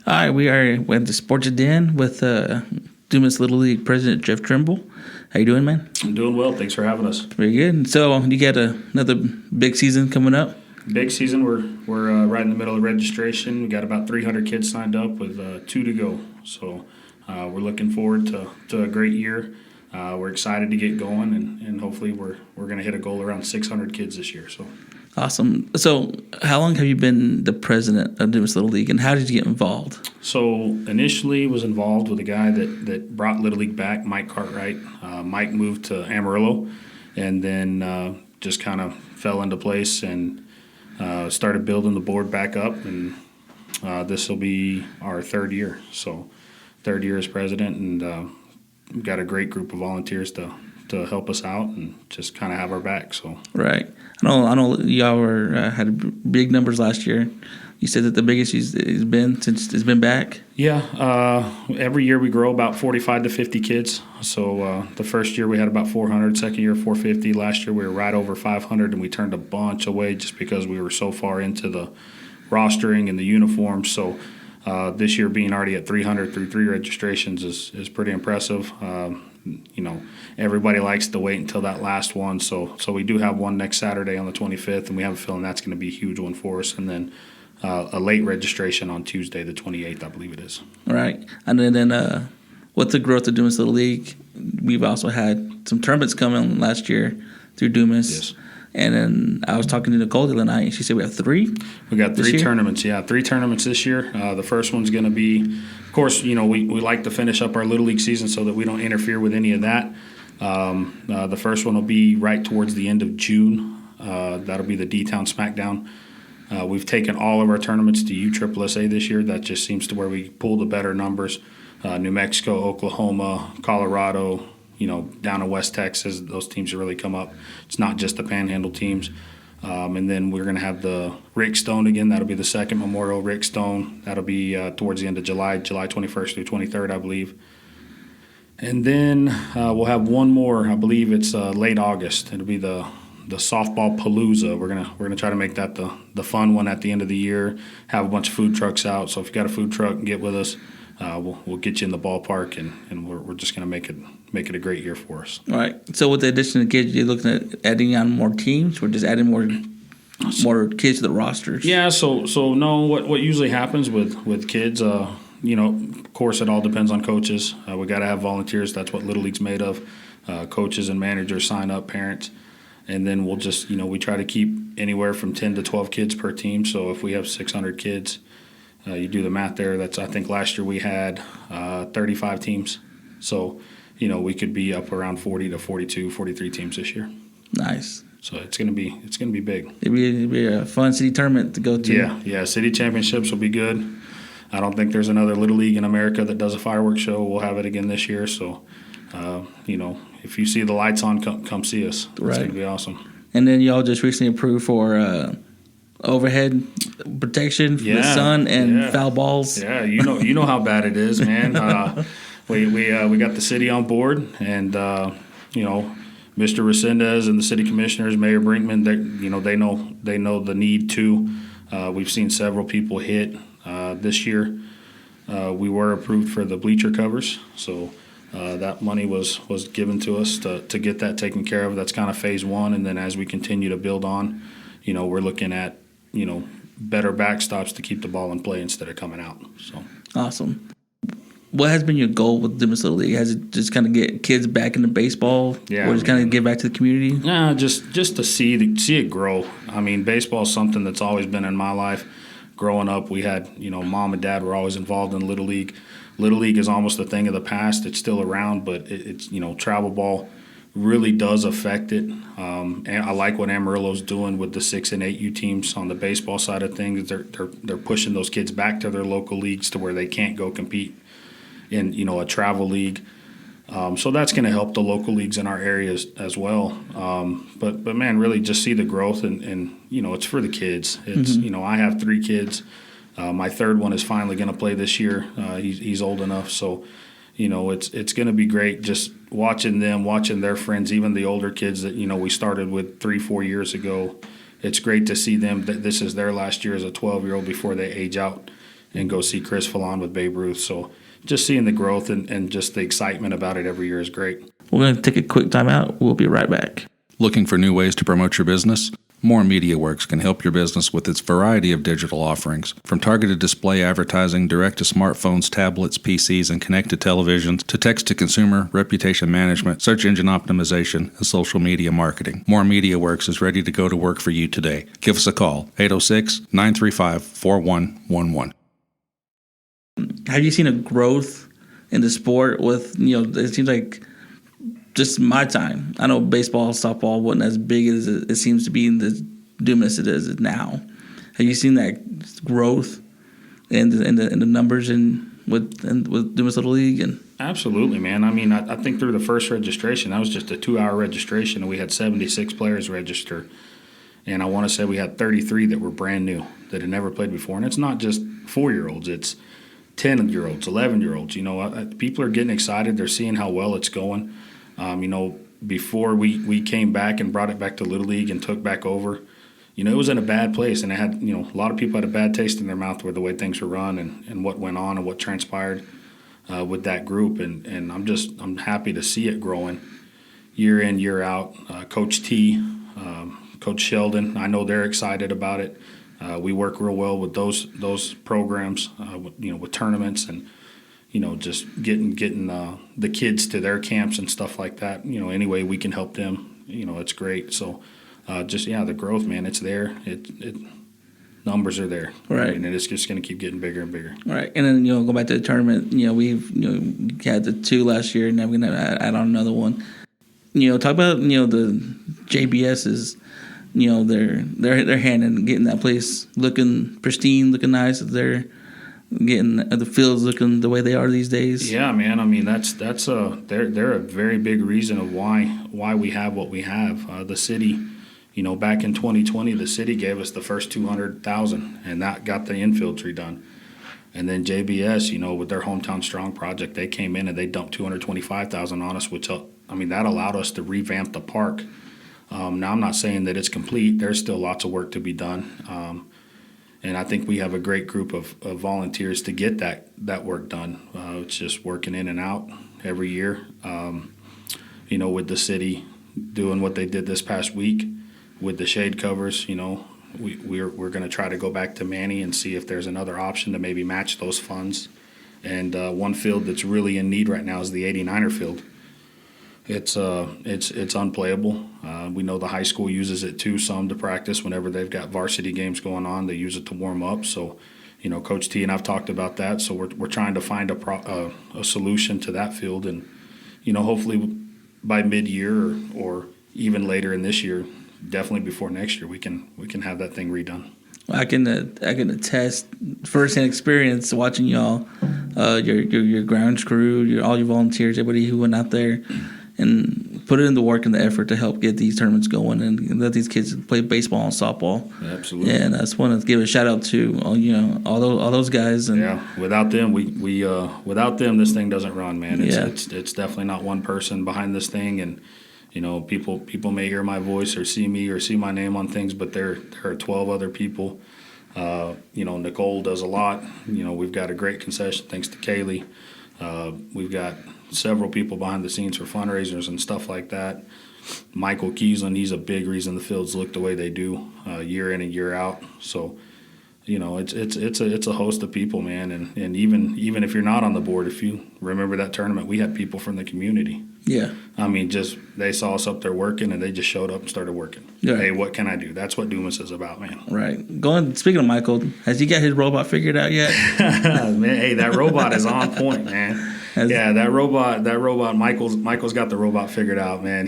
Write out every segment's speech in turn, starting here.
Hi, we are at the Sports Den with Dumas Little League President Jeff Trimble. How you doing, man? I'm doing well. Thanks for having us. Very good. So you got another big season coming up? Big season. We're right in the middle of registration. We got about 300 kids signed up with 2 to go. So we're looking forward to a great year. We're excited to get going, and hopefully we're going to hit a goal around 600 kids this year. So awesome. So how long have you been the president of Dumas Little League, and how did you get involved? So initially was involved with a guy that brought Little League back, Mike Cartwright. Mike moved to Amarillo, and then just kind of fell into place and started building the board back up, and this will be our third year. So third year as president, and we've got a great group of volunteers to help us out and just kind of have our back. So right, I know y'all had big numbers last year. You said that the biggest it's been since it's been back. Yeah, every year we grow about 45 to 50 kids. So the first year we had about 400, second year 450. Last year we were right over 500, and we turned a bunch away just because we were so far into the rostering and the uniforms. So this year being already at 300 through 3 registrations is pretty impressive. Everybody likes to wait until that last one. So we do have one next Saturday on the 25th, and we have a feeling that's going to be a huge one for us. And then a late registration on Tuesday, the 28th, I believe it is. Right. And then with the growth of Dumas Little League, we've also had some tournaments coming last year through Dumas. Yes. And then I was talking to Nicole the other night, and she said we have 3. We got 3 tournaments, yeah. 3 tournaments this year. The first one's going to be, of course, we like to finish up our Little League season so that we don't interfere with any of that. The first one will be right towards the end of June. That'll be the D-Town Smackdown. We've taken all of our tournaments to USSSA this year. That just seems to where we pull the better numbers. New Mexico, Oklahoma, Colorado, down in West Texas, those teams have really come up. It's not just the Panhandle teams. And then we're going to have the Rick Stone again. That'll be the second Memorial Rick Stone. That'll be towards the end of July 21st through 23rd, I believe. And then we'll have one more. I believe it's late August. It'll be the softball palooza. We're gonna try to make that the fun one at the end of the year. Have a bunch of food trucks out. So if you got a food truck, get with us. We'll get you in the ballpark, and we're just gonna make it a great year for us. All right. So with the addition of kids, you're looking at adding on more teams, or just adding more kids to the rosters? Yeah. So no. What usually happens with kids, of course, it all depends on coaches. We got to have volunteers. That's what Little League's made of. Coaches and managers sign up, parents. And then we'll just, we try to keep anywhere from 10 to 12 kids per team. So if we have 600 kids, you do the math there. I think last year we had 35 teams. So, we could be up around 40 to 42, 43 teams this year. Nice. So it's gonna be big. It'd be a fun city tournament to go to. Yeah. City championships will be good. I don't think there's another Little League in America that does a fireworks show. We'll have it again this year. So, if you see the lights on, come see us. It's right. going to be awesome. And then y'all just recently approved for overhead protection from the sun and foul balls. Yeah, you know how bad it is, man. We got the city on board, and Mr. Resendez and the city commissioners, Mayor Brinkman, they know the need too. We've seen several people hit this year. We were approved for the bleacher covers, so. That money was given to us to get that taken care of. That's kind of phase 1, and then as we continue to build on, we're looking at, better backstops to keep the ball in play instead of coming out. So awesome. What has been your goal with Dumas Little League? Has it just kind of get kids back into baseball, or just kind of give back to the community? Yeah, just to see it grow. I mean, baseball is something that's always been in my life. Growing up, we had, mom and dad were always involved in Little League. Little League is almost a thing of the past. It's still around, but it's travel ball really does affect it. And I like what Amarillo's doing with the 6 and 8U teams on the baseball side of things. They're pushing those kids back to their local leagues to where they can't go compete in a travel league. So that's going to help the local leagues in our areas as well. But man, really just see the growth, and it's for the kids. It's I have 3 kids. My third one is finally going to play this year. He's old enough, so it's going to be great just watching their friends, even the older kids that we started with 3-4 years ago. It's great to see them that this is their last year as a 12-year-old before they age out and go see Chris Fallon with Babe Ruth. So just seeing the growth and just the excitement about it every year is great. We're going to take a quick time out. We'll be right back. Looking for new ways to promote your business? More MediaWorks can help your business with its variety of digital offerings, from targeted display advertising direct to smartphones, tablets, PCs, and connected televisions, to text-to-consumer, reputation management, search engine optimization, and social media marketing. More MediaWorks is ready to go to work for you today. Give us a call, 806-935-4111. Have you seen a growth in the sport with, it seems like just my time. I know baseball, softball wasn't as big as it seems to be in the Dumas it is now. Have you seen that growth in the numbers with Dumas Little League? And Absolutely, man. I mean, I think through the first registration, that was just a 2-hour registration, and we had 76 players register. And I want to say we had 33 that were brand new, that had never played before. And it's not just 4-year-olds, it's 10-year-olds, 11-year-olds. People are getting excited. They're seeing how well it's going. Before we came back and brought it back to Little League and took back over, it was in a bad place. And it had, a lot of people had a bad taste in their mouth with the way things were run and what went on and what transpired with that group. And I'm happy to see it growing year in, year out. Coach T, Coach Sheldon, I know they're excited about it. We work real well with those programs, with tournaments and, just getting the kids to their camps and stuff like that. Any way we can help them, it's great. So, the growth, man, it's there. It numbers are there, right? And it's just going to keep getting bigger and bigger, right? And then go back to the tournament. We've had the 2 last year, and now we're going to add on another one. Talk about the JBS's. Their hand in getting that place looking pristine, looking nice. They're getting the fields looking the way they are these days. Yeah, man. I mean, they're a very big reason of why we have what we have. The city, back in 2020, the city gave us the first $200,000, and that got the infield tree done. And then JBS, with their Hometown Strong project, they came in and they dumped $225,000 on us, which that allowed us to revamp the park. Now, I'm not saying that it's complete. There's still lots of work to be done. And I think we have a great group of volunteers to get that work done. It's just working in and out every year. With the city doing what they did this past week with the shade covers, we're going to try to go back to Manny and see if there's another option to maybe match those funds. And one field that's really in need right now is the 89er field. It's unplayable. We know the high school uses it too, some to practice whenever they've got varsity games going on. They use it to warm up. So, Coach T and I've talked about that. So we're trying to find a solution to that field, and hopefully by mid-year or even later in this year, definitely before next year, we can have that thing redone. I can attest firsthand experience watching y'all, your grounds crew, all your volunteers, everybody who went out there and put in the work and the effort to help get these tournaments going and let these kids play baseball and softball. Absolutely. And I just want to give a shout out to all those guys. And yeah, without them, without them, this thing doesn't run, man. It's definitely not one person behind this thing, and people may hear my voice or see me or see my name on things, but there are 12 other people. Nicole does a lot. We've got a great concession thanks to Kaylee. We've got several people behind the scenes for fundraisers and stuff like that. Michael Kiesland, he's a big reason the fields look the way they do year in and year out. So, it's a host of people, man. And even if you're not on the board, if you remember that tournament, we had people from the community. Yeah. I mean, just they saw us up there working, and they just showed up and started working. Yeah. Hey, what can I do? That's what Dumas is about, man. Right. Speaking of Michael, has he got his robot figured out yet? Man, hey, that robot is on point, man. That robot. Michael's got the robot figured out, man.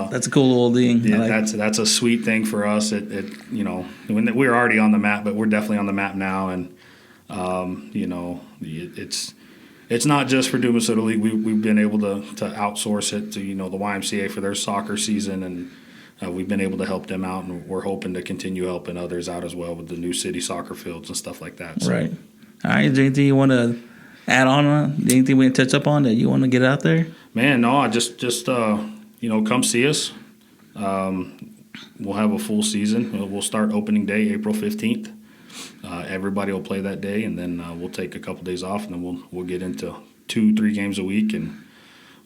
That's a cool little thing. Yeah, that's a sweet thing for us. When we're already on the map, but we're definitely on the map now, and it's not just for Dumas Little League. We've been able to outsource it to the YMCA for their soccer season, and we've been able to help them out, and we're hoping to continue helping others out as well with the new city soccer fields and stuff like that. So. Right. All right. Is there anything you want to add on? Anything we can touch up on that you want to get out there? Man, no. I just come see us. We'll have a full season. We'll start opening day April 15th. everybody will play that day, and then we'll take a couple days off, and then we'll get into 2-3 games a week, and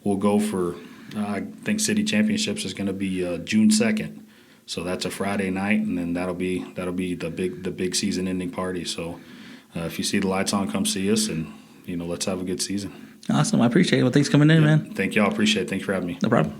we'll go for I think city championships is going to be June 2nd. So that's a Friday night, and then that'll be the big season ending party. So if you see the lights on, come see us, and let's have a good season. Awesome. I appreciate it. Well, thanks for coming in, man. Thank y'all. Appreciate it. Thanks for having me. No problem.